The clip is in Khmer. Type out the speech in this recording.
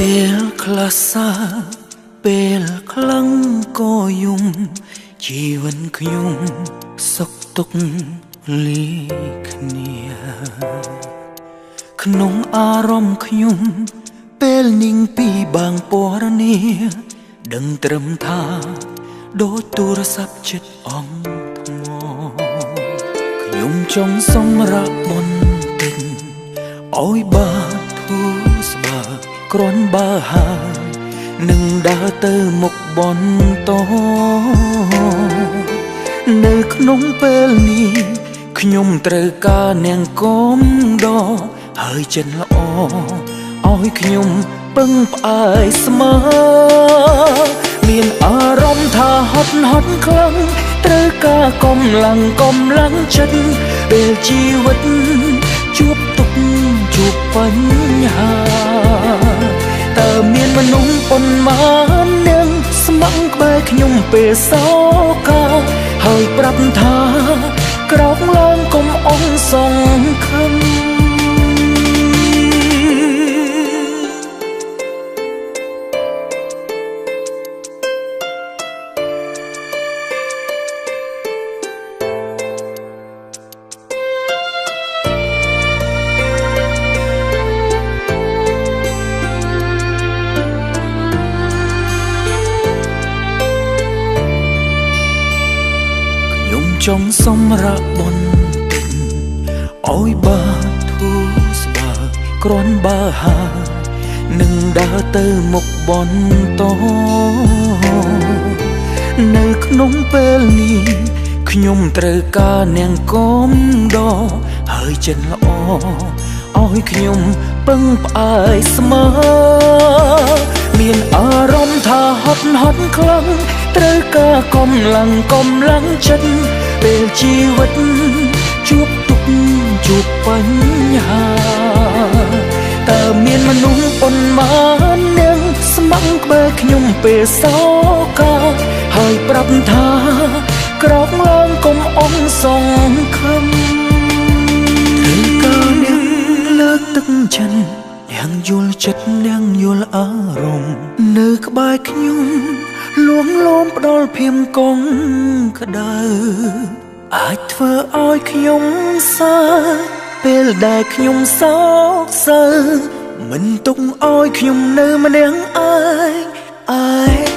ពេលខ្លះសាពេលខ្លាំងក៏យំជីវិតខ្ញុំសុខទុក្ខលាគ្នាក្នុងអារម្មណ៍ខ្ញុំពេលនាងពីបាងពណ៌នាដឹងត្រឹមថាដូចទូរស័ព្ទចិត្តអង្គថ្មខ្ញុំចង់សម្រាប់បន្តិចឲ្យបាធូរស្បើគ្រាន់បើហើយនឹងដើរទៅមុខបន្តនៅក្នុងពេលនេះខ្ញុំត្រូវការនាងគុំដហើយចិត្តល្អឲ្យខ្ញុំពឹងផ្អើយស្មើមានអារម្មណ៍ថាហត់ខ្លាំងត្រូវការកម្លាំងចិត្តពេលជីវិតជួបទុក្ខជួបបញ្ហាតើមានមនុស្សប៉ុន្មាននឹងស្ម័គ្រក្បែរខ្ញុំពេលសោកាហើយប្រាប់ថាក្រោកឡើងកុំអន់សង្ឃឹមចង់សម្រាប់បន្តិចឲ្យបាធូរស្បើគ្រាន់បើហើយនឹងដើរទៅមុខបន្តនៅក្នុងពេលនេះខ្ញុំត្រូវការនាងគុំដហើយចិត្តល្អឲ្យខ្ញុំពឹងផ្អើយស្មើមានអារម្មណ៍ថាហត់ខ្លាំងត្រូវការកម្លាំងចិត្តពេលជីវិតជួបទុក្ខជួបបញ្ហាតើមានមនុស្សប៉ុន្មាននឹងស្ម័គ្រក្បែរខ្ញុំពេលសោកាហើយប្រាប់ថាក្រោកឡើងកុំអន់សង្ឃឹមត្រូវការនាងលើកទឹកចិត្តនាងយល់ចិត្តនាងយល់អារម្មណ៍នៅក្បែរខ្ញុំលួងលោមផ្ដល់ភៀមកងក្ដៅអាចធ្វើឲ្យខ្ញុំសាពេលដែលខ្ញុំសោកសៅមិនទុកឲ្យខ្ញុំនៅម្នាក់ឯង